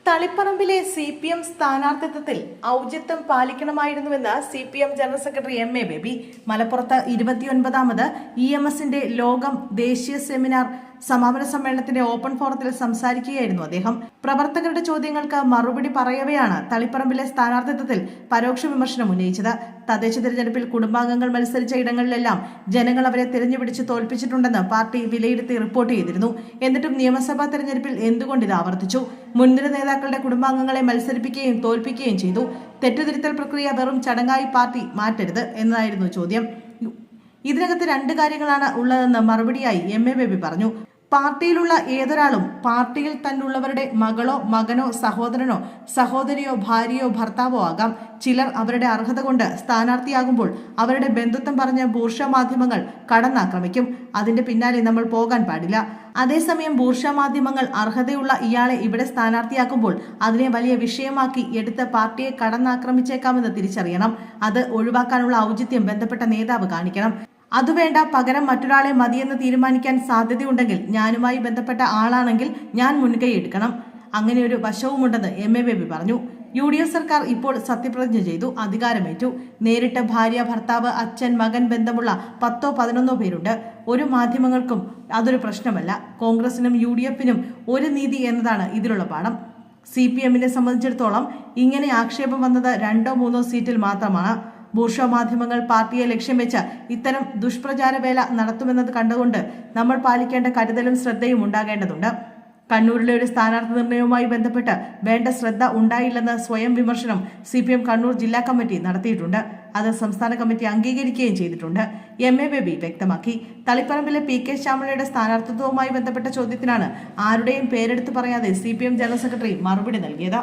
തളിപ്പറമ്പിലെ CPM സ്ഥാനാർത്ഥിത്വത്തിൽ ഔചിത്യം പാലിക്കണമായിരുന്നുവെന്ന് CPM general secretary MA baby. മലപ്പുറത്ത് 29ാമത് EMSന്റെ ലോകം ദേശീയ സെമിനാർ സമാപന സമ്മേളനത്തിന്റെ ഓപ്പൺ ഫോറത്തിൽ സംസാരിക്കുകയായിരുന്നു അദ്ദേഹം. പ്രവർത്തകരുടെ ചോദ്യങ്ങൾക്ക് മറുപടി പറയവെയാണ് തളിപ്പറമ്പിലെ സ്ഥാനാർത്ഥിത്വത്തിൽ പരോക്ഷ വിമർശനം ഉന്നയിച്ചത്. തദ്ദേശ തിരഞ്ഞെടുപ്പിൽ കുടുംബാംഗങ്ങൾ മത്സരിച്ച ഇടങ്ങളിലെല്ലാം ജനങ്ങൾ അവരെ തിരഞ്ഞുപിടിച്ച് തോൽപ്പിച്ചിട്ടുണ്ടെന്ന് പാർട്ടി വിലയിരുത്തി റിപ്പോർട്ട് ചെയ്തിരുന്നു. എന്നിട്ടും നിയമസഭാ തെരഞ്ഞെടുപ്പിൽ എന്തുകൊണ്ട് ഇത് ആവർത്തിച്ചു? മുൻനിര നേതാക്കളുടെ കുടുംബാംഗങ്ങളെ മത്സരിപ്പിക്കുകയും തോൽപ്പിക്കുകയും ചെയ്തു. തെറ്റുതിരുത്തൽ പ്രക്രിയ വെറും ചടങ്ങായി പാർട്ടി മാറ്റരുത് എന്നതായിരുന്നു ചോദ്യം. ഇതിനകത്ത് രണ്ട് കാര്യങ്ങളാണ് ഉള്ളതെന്ന് മറുപടിയായി MA ബേബി പറഞ്ഞു. പാർട്ടിയിലുള്ള ഏതൊരാളും പാർട്ടിയിൽ തന്നുള്ളവരുടെ മകളോ മകനോ സഹോദരനോ സഹോദരിയോ ഭാര്യയോ ഭർത്താവോ ആകാം. ചിലർ അവരുടെ അർഹത കൊണ്ട് സ്ഥാനാർത്ഥിയാകുമ്പോൾ അവരുടെ ബന്ധുത്വം പറഞ്ഞ ബൂർഷ മാധ്യമങ്ങൾ കടന്നാക്രമിക്കും. അതിന്റെ പിന്നാലെ നമ്മൾ പോകാൻ പാടില്ല. അതേസമയം ബൂർഷ മാധ്യമങ്ങൾ അർഹതയുള്ള ഇയാളെ ഇവിടെ സ്ഥാനാർത്ഥിയാക്കുമ്പോൾ അതിനെ വലിയ വിഷയമാക്കി എടുത്ത് പാർട്ടിയെ കടന്നാക്രമിച്ചേക്കാമെന്ന് തിരിച്ചറിയണം. അത് ഒഴിവാക്കാനുള്ള ഔചിത്യം ബന്ധപ്പെട്ട നേതാവ് കാണിക്കണം. അതുവേണ്ട, പകരം മറ്റൊരാളെ മതിയെന്ന് തീരുമാനിക്കാൻ സാധ്യതയുണ്ടെങ്കിൽ ഞാനുമായി ബന്ധപ്പെട്ട ആളാണെങ്കിൽ ഞാൻ മുൻകൈ എടുക്കണം. അങ്ങനെ ഒരു വശവുമുണ്ടെന്ന് MA ബേബി പറഞ്ഞു. UDF സർക്കാർ ഇപ്പോൾ സത്യപ്രതിജ്ഞ ചെയ്തു, അധികാരമേറ്റു. നേരിട്ട് ഭാര്യ, ഭർത്താവ്, അച്ഛൻ, മകൻ ബന്ധമുള്ള 10-11 പേരുണ്ട്. ഒരു മാധ്യമങ്ങൾക്കും അതൊരു പ്രശ്നമല്ല. കോൺഗ്രസിനും UDFനും ഒരു നീതി എന്നതാണ് ഇതിലുള്ള പാഠം. CPMനെ സംബന്ധിച്ചിടത്തോളം ഇങ്ങനെ ആക്ഷേപം വന്നത് 2-3 സീറ്റിൽ മാത്രമാണ്. ബൂർഷ മാധ്യമങ്ങൾ പാർട്ടിയെ ലക്ഷ്യം വെച്ച് ഇത്തരം ദുഷ്പ്രചാരവേല നടത്തുമെന്നത് കണ്ടുകൊണ്ട് നമ്മൾ പാലിക്കേണ്ട കരുതലും ശ്രദ്ധയും ഉണ്ടാകേണ്ടതുണ്ട്. കണ്ണൂരിലെ ഒരു സ്ഥാനാർത്ഥി നിർണയവുമായി ബന്ധപ്പെട്ട് വേണ്ട ശ്രദ്ധ ഉണ്ടായില്ലെന്ന് സ്വയം വിമർശനം CPM കണ്ണൂർ ജില്ലാ കമ്മിറ്റി നടത്തിയിട്ടുണ്ട്. അത് സംസ്ഥാന കമ്മിറ്റി അംഗീകരിക്കുകയും ചെയ്തിട്ടുണ്ട്. MA ബേബി വ്യക്തമാക്കി. തളിപ്പറമ്പിലെ PK ശ്യാമളയുടെ സ്ഥാനാർത്ഥിത്വവുമായി ബന്ധപ്പെട്ട ചോദ്യത്തിനാണ് ആരുടെയും പേരെടുത്ത് പറയാതെ CPM ജനറൽ സെക്രട്ടറി മറുപടി നൽകിയത്.